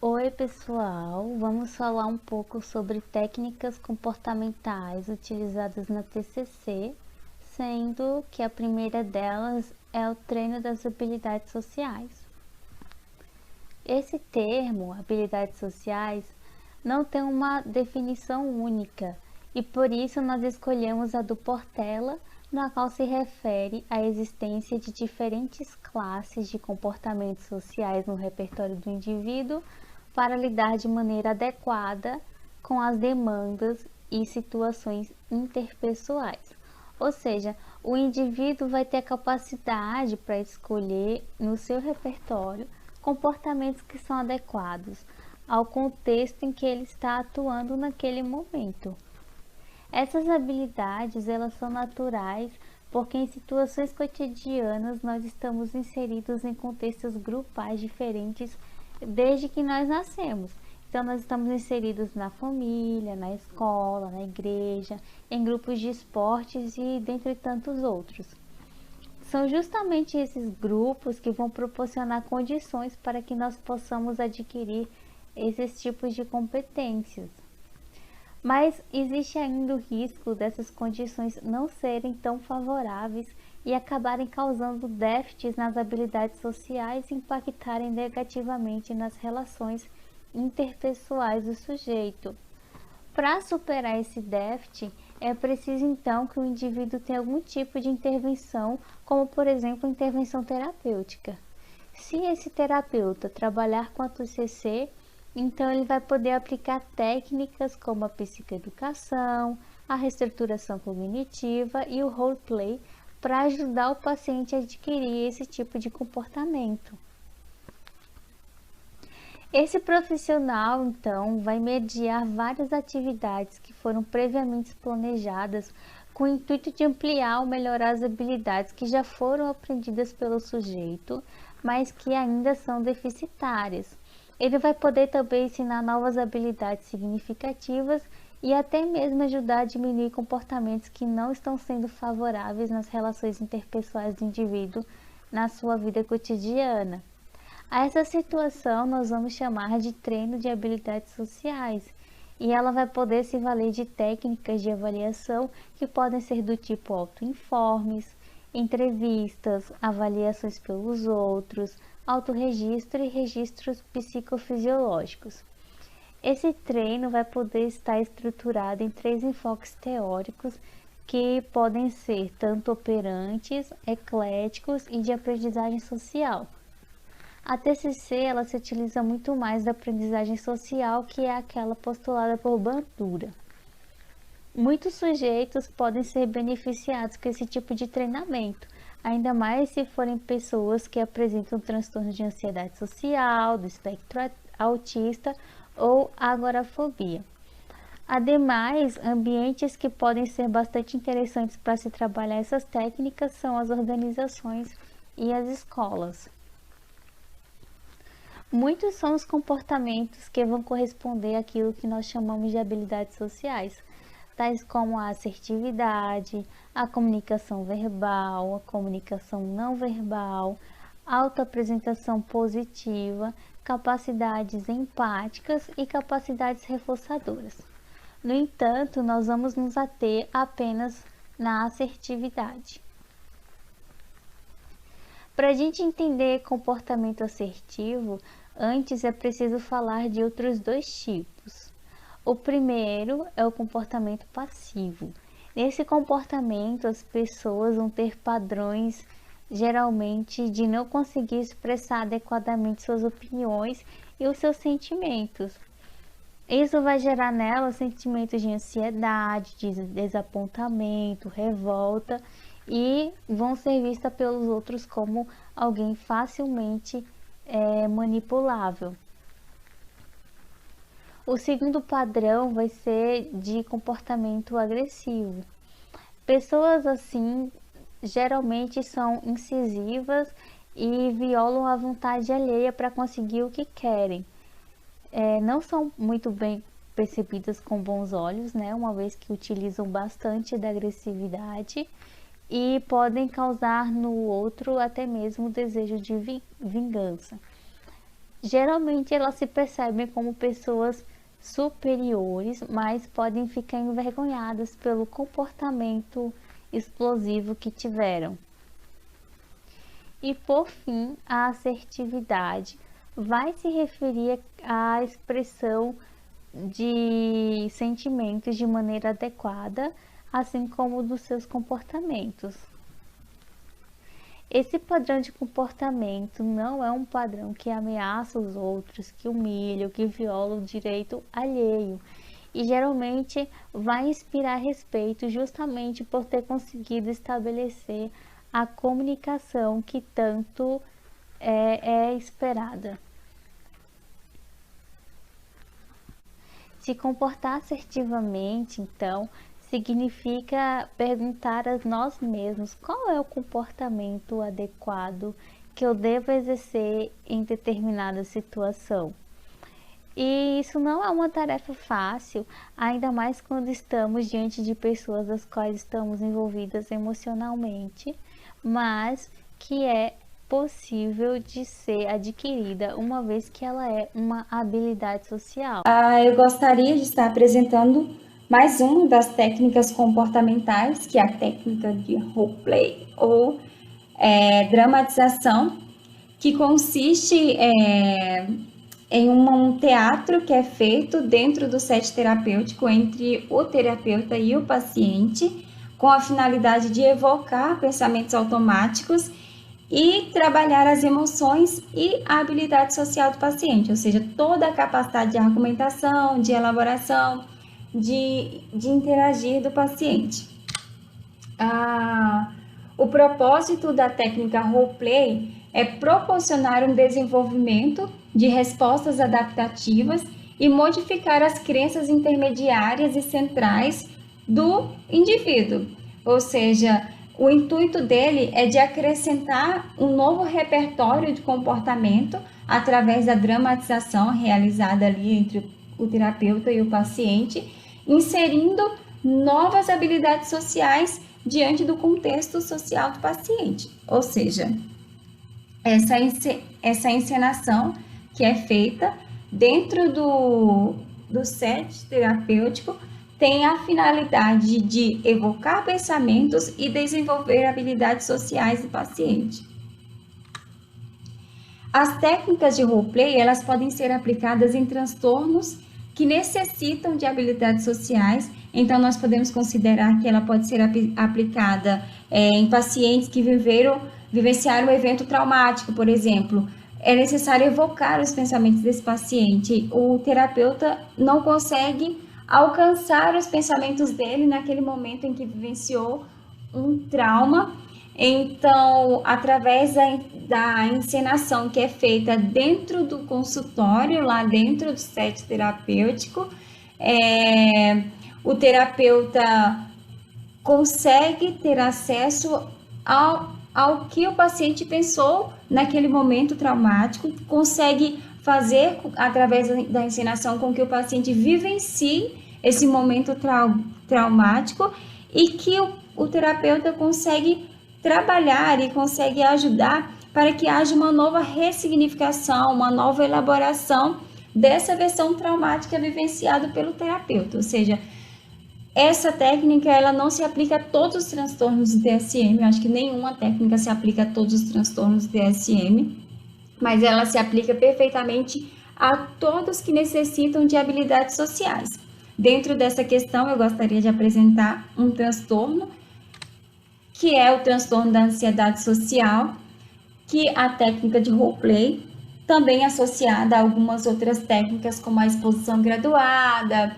Oi, pessoal! Vamos falar um pouco sobre técnicas comportamentais utilizadas na TCC, sendo que a primeira delas é o treino das habilidades sociais. Esse termo, habilidades sociais, não tem uma definição única e por isso nós escolhemos a do Portela, na qual se refere à existência de diferentes classes de comportamentos sociais no repertório do indivíduo para lidar de maneira adequada com as demandas e situações interpessoais. Ou seja, o indivíduo vai ter a capacidade para escolher no seu repertório comportamentos que são adequados ao contexto em que ele está atuando naquele momento. Essas habilidades, elas são naturais porque em situações cotidianas nós estamos inseridos em contextos grupais diferentes desde que nós nascemos. Então nós estamos inseridos na família, na escola, na igreja, em grupos de esportes e dentre tantos outros. São justamente esses grupos que vão proporcionar condições para que nós possamos adquirir esses tipos de competências. Mas existe ainda o risco dessas condições não serem tão favoráveis e acabarem causando déficits nas habilidades sociais e impactarem negativamente nas relações interpessoais do sujeito. Para superar esse déficit, é preciso então que o indivíduo tenha algum tipo de intervenção, como por exemplo intervenção terapêutica. Se esse terapeuta trabalhar com a TCC, então ele vai poder aplicar técnicas como a psicoeducação, a reestruturação cognitiva e o roleplay para ajudar o paciente a adquirir esse tipo de comportamento. Esse profissional, então, vai mediar várias atividades que foram previamente planejadas com o intuito de ampliar ou melhorar as habilidades que já foram aprendidas pelo sujeito, mas que ainda são deficitárias. Ele vai poder também ensinar novas habilidades significativas e até mesmo ajudar a diminuir comportamentos que não estão sendo favoráveis nas relações interpessoais do indivíduo na sua vida cotidiana. A essa situação nós vamos chamar de treino de habilidades sociais e ela vai poder se valer de técnicas de avaliação que podem ser do tipo autoinformes, entrevistas, avaliações pelos outros, autorregistro e registros psicofisiológicos. Esse treino vai poder estar estruturado em 3 enfoques teóricos que podem ser tanto operantes, ecléticos e de aprendizagem social. A TCC ela se utiliza muito mais da aprendizagem social, que é aquela postulada por Bandura. Muitos sujeitos podem ser beneficiados com esse tipo de treinamento, ainda mais se forem pessoas que apresentam transtornos de ansiedade social, do espectro autista ou agorafobia. Ademais, ambientes que podem ser bastante interessantes para se trabalhar essas técnicas são as organizações e as escolas. Muitos são os comportamentos que vão corresponder àquilo que nós chamamos de habilidades sociais, tais como a assertividade, a comunicação verbal, a comunicação não verbal, autoapresentação positiva, capacidades empáticas e capacidades reforçadoras. No entanto, nós vamos nos ater apenas na assertividade. Para a gente entender comportamento assertivo, antes é preciso falar de outros 2 tipos. O primeiro é o comportamento passivo. Nesse comportamento, as pessoas vão ter padrões, geralmente, de não conseguir expressar adequadamente suas opiniões e os seus sentimentos. Isso vai gerar nela sentimentos de ansiedade, de desapontamento, revolta e vão ser vistas pelos outros como alguém facilmente manipulável. O segundo padrão vai ser de comportamento agressivo. Pessoas assim geralmente são incisivas e violam a vontade alheia para conseguir o que querem. Não são muito bem percebidas com bons olhos, né, uma vez que utilizam bastante da agressividade e podem causar no outro até mesmo o desejo de vingança. Geralmente elas se percebem como pessoas superiores, mas podem ficar envergonhadas pelo comportamento explosivo que tiveram. E por fim, a assertividade vai se referir à expressão de sentimentos de maneira adequada, assim como dos seus comportamentos. Esse padrão de comportamento não é um padrão que ameaça os outros, que humilha, que viola o direito alheio, e geralmente vai inspirar respeito justamente por ter conseguido estabelecer a comunicação que tanto é esperada. Se comportar assertivamente, então, significa perguntar a nós mesmos qual é o comportamento adequado que eu devo exercer em determinada situação. E isso não é uma tarefa fácil, ainda mais quando estamos diante de pessoas das quais estamos envolvidas emocionalmente, mas que é possível de ser adquirida uma vez que ela é uma habilidade social. Eu gostaria de estar apresentando mais uma das técnicas comportamentais, que é a técnica de roleplay ou dramatização, que consiste em um teatro que é feito dentro do set terapêutico entre o terapeuta e o paciente, com a finalidade de evocar pensamentos automáticos e trabalhar as emoções e a habilidade social do paciente, ou seja, toda a capacidade de argumentação, de elaboração, de interagir do paciente. O propósito da técnica roleplay é proporcionar um desenvolvimento de respostas adaptativas e modificar as crenças intermediárias e centrais do indivíduo, ou seja, o intuito dele é de acrescentar um novo repertório de comportamento através da dramatização realizada ali entre o terapeuta e o paciente, inserindo novas habilidades sociais diante do contexto social do paciente. Ou seja, essa encenação que é feita dentro do set terapêutico tem a finalidade de evocar pensamentos e desenvolver habilidades sociais do paciente. As técnicas de roleplay, elas podem ser aplicadas em transtornos que necessitam de habilidades sociais, então nós podemos considerar que ela pode ser aplicada em pacientes que vivenciaram um evento traumático, por exemplo. É necessário evocar os pensamentos desse paciente. O terapeuta não consegue alcançar os pensamentos dele naquele momento em que vivenciou um trauma. Então, através da encenação que é feita dentro do consultório, lá dentro do set terapêutico, o terapeuta consegue ter acesso ao que o paciente pensou naquele momento traumático, consegue fazer, através da encenação, com que o paciente vivencie esse momento traumático e que o terapeuta consegue trabalhar e consegue ajudar para que haja uma nova ressignificação, uma nova elaboração dessa versão traumática vivenciada pelo terapeuta. Ou seja, essa técnica ela não se aplica a todos os transtornos do DSM, eu acho que nenhuma técnica se aplica a todos os transtornos do DSM, mas ela se aplica perfeitamente a todos que necessitam de habilidades sociais. Dentro dessa questão, eu gostaria de apresentar um transtorno, que é o transtorno da ansiedade social, que a técnica de roleplay, também associada a algumas outras técnicas, como a exposição graduada,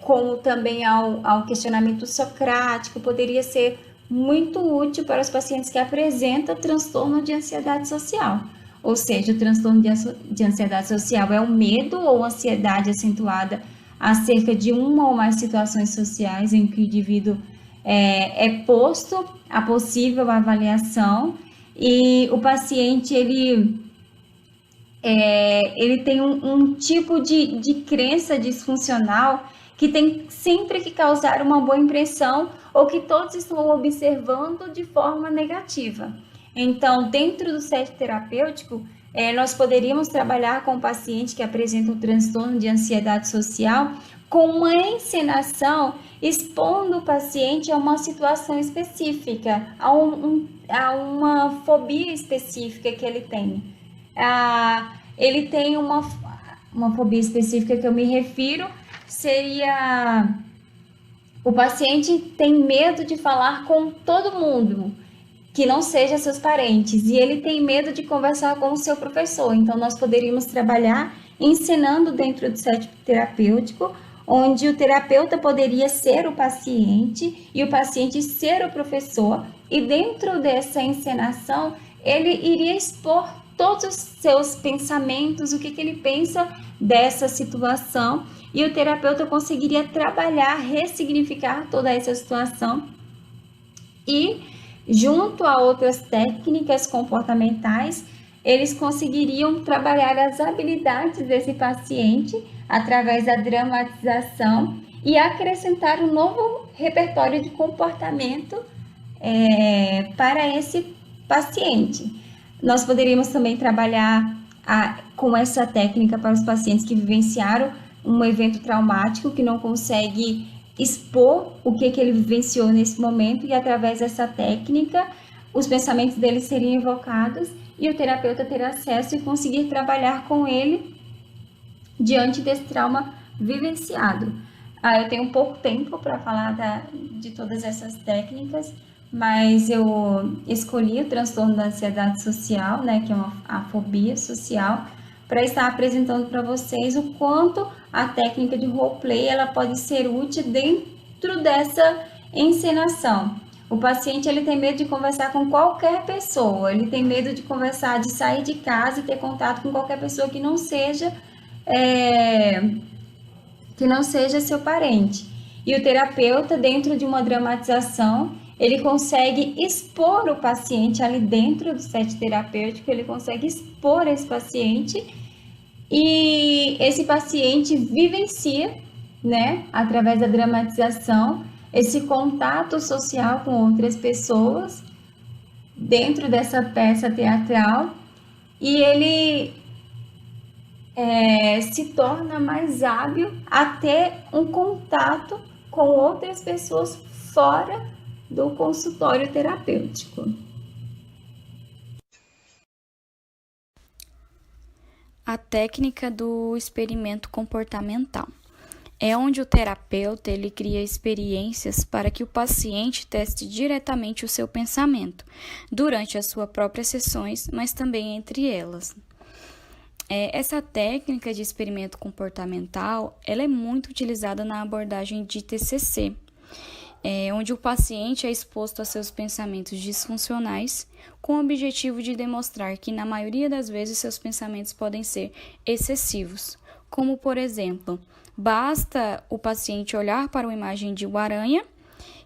como também ao questionamento socrático, poderia ser muito útil para os pacientes que apresentam transtorno de ansiedade social. Ou seja, o transtorno de ansiedade social é o medo ou ansiedade acentuada acerca de uma ou mais situações sociais em que o indivíduo é posto a possível avaliação e o paciente ele tem um tipo de crença disfuncional que tem sempre que causar uma boa impressão ou que todos estão observando de forma negativa. Então, dentro do set terapêutico, Nós poderíamos trabalhar com o paciente que apresenta um transtorno de ansiedade social com uma encenação expondo o paciente a uma situação específica, a uma fobia específica que ele tem. Ele tem uma fobia específica que eu me refiro, seria... O paciente tem medo de falar com todo mundo, que não seja seus parentes, e ele tem medo de conversar com o seu professor. Então, nós poderíamos trabalhar ensinando dentro do set terapêutico, onde o terapeuta poderia ser o paciente e o paciente ser o professor, e dentro dessa encenação, ele iria expor todos os seus pensamentos, o que ele pensa dessa situação, e o terapeuta conseguiria trabalhar, ressignificar toda essa situação e, junto a outras técnicas comportamentais, eles conseguiriam trabalhar as habilidades desse paciente através da dramatização e acrescentar um novo repertório de comportamento para esse paciente. Nós poderíamos também trabalhar com essa técnica para os pacientes que vivenciaram um evento traumático, que não consegue expor o que ele vivenciou nesse momento, e através dessa técnica os pensamentos dele seriam evocados e o terapeuta ter acesso e conseguir trabalhar com ele diante desse trauma vivenciado. Eu tenho pouco tempo para falar de todas essas técnicas, mas eu escolhi o transtorno da ansiedade social, né, que é a fobia social, para estar apresentando para vocês o quanto a técnica de roleplay ela pode ser útil dentro dessa encenação. O paciente ele tem medo de conversar com qualquer pessoa, ele tem medo de conversar, de sair de casa e ter contato com qualquer pessoa que não seja seu parente. E o terapeuta, dentro de uma dramatização, ele consegue expor o paciente ali dentro do set terapêutico, ele consegue expor esse paciente e esse paciente vivencia, né, através da dramatização, esse contato social com outras pessoas dentro dessa peça teatral, e ele se torna mais hábil a ter um contato com outras pessoas fora do consultório terapêutico. A técnica do experimento comportamental é onde o terapeuta ele cria experiências para que o paciente teste diretamente o seu pensamento durante as suas próprias sessões, mas também entre elas. Essa técnica de experimento comportamental ela é muito utilizada na abordagem de TCC, onde o paciente é exposto a seus pensamentos disfuncionais com o objetivo de demonstrar que, na maioria das vezes, seus pensamentos podem ser excessivos, como, por exemplo, basta o paciente olhar para uma imagem de uma aranha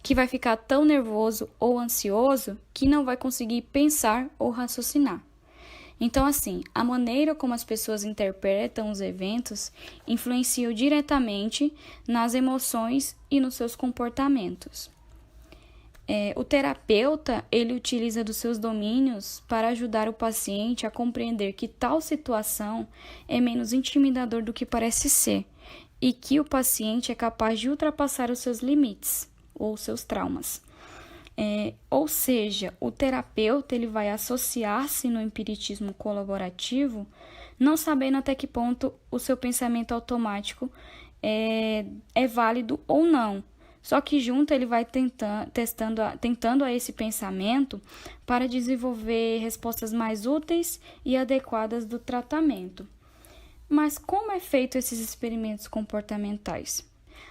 que vai ficar tão nervoso ou ansioso que não vai conseguir pensar ou raciocinar. Então, assim, a maneira como as pessoas interpretam os eventos influencia diretamente nas emoções e nos seus comportamentos. O terapeuta, ele utiliza dos seus domínios para ajudar o paciente a compreender que tal situação é menos intimidador do que parece ser e que o paciente é capaz de ultrapassar os seus limites ou seus traumas. Ou seja, o terapeuta ele vai associar-se no espiritismo colaborativo, não sabendo até que ponto o seu pensamento automático é válido ou não. Só que junto ele vai tentando a esse pensamento para desenvolver respostas mais úteis e adequadas do tratamento. Mas como é feito esses experimentos comportamentais?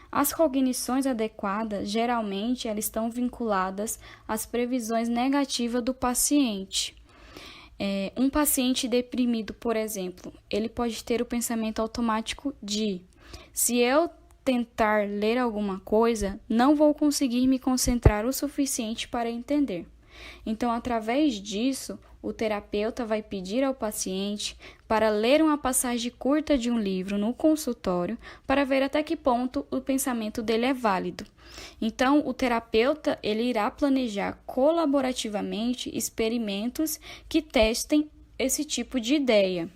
As cognições adequadas, geralmente, elas estão vinculadas às previsões negativas do paciente. Um paciente deprimido, por exemplo, ele pode ter o pensamento automático de: se eu tentar ler alguma coisa, não vou conseguir me concentrar o suficiente para entender. Então, através disso, o terapeuta vai pedir ao paciente para ler uma passagem curta de um livro no consultório para ver até que ponto o pensamento dele é válido. Então, o terapeuta ele irá planejar colaborativamente experimentos que testem esse tipo de ideia.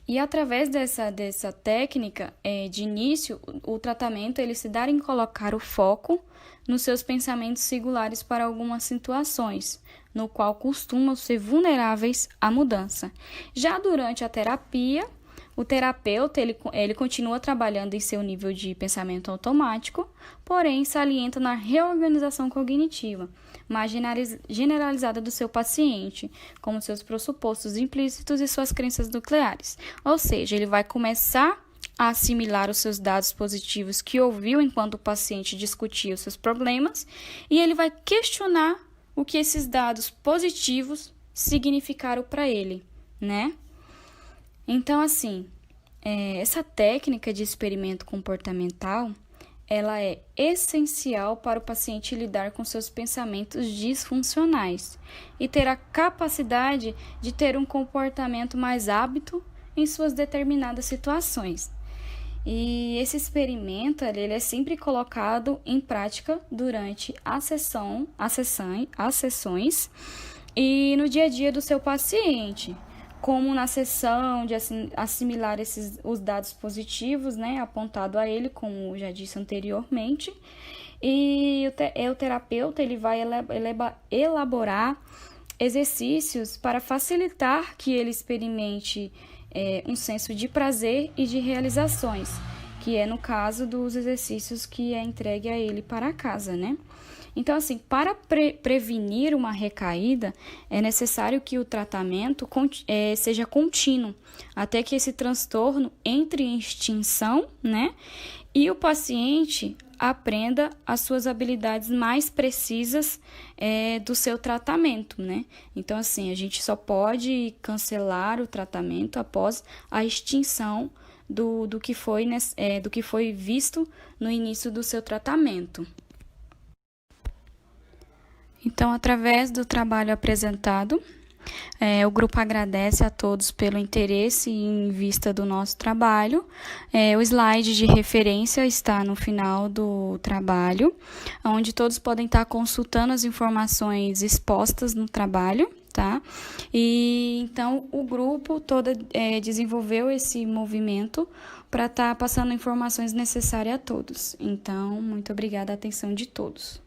E através dessa técnica, de início, o tratamento ele se dá em colocar o foco nos seus pensamentos singulares para algumas situações, no qual costumam ser vulneráveis à mudança. Já durante a terapia, o terapeuta ele continua trabalhando em seu nível de pensamento automático, porém salienta na reorganização cognitiva, mais generalizada do seu paciente, como seus pressupostos implícitos e suas crenças nucleares. Ou seja, ele vai começar a assimilar os seus dados positivos que ouviu enquanto o paciente discutia os seus problemas e ele vai questionar o que esses dados positivos significaram para ele, né? Então, assim, essa técnica de experimento comportamental, ela é essencial para o paciente lidar com seus pensamentos disfuncionais e ter a capacidade de ter um comportamento mais hábito em suas determinadas situações. E esse experimento, ele é sempre colocado em prática durante as sessões e no dia a dia do seu paciente, como na sessão de assimilar os dados positivos, né, apontado a ele, como já disse anteriormente, e o terapeuta ele vai elaborar exercícios para facilitar que ele experimente um senso de prazer e de realizações, que é no caso dos exercícios que é entregue a ele para casa, né? Então, assim, para prevenir uma recaída, é necessário que o tratamento seja contínuo, até que esse transtorno entre em extinção, né? E o paciente aprenda as suas habilidades mais precisas do seu tratamento, né? Então, assim, a gente só pode cancelar o tratamento após a extinção do que foi visto no início do seu tratamento. Então, através do trabalho apresentado, o grupo agradece a todos pelo interesse em vista do nosso trabalho. O slide de referência está no final do trabalho, onde todos podem estar consultando as informações expostas no trabalho, tá? E então o grupo todo desenvolveu esse movimento para estar passando informações necessárias a todos. Então, muito obrigada a atenção de todos.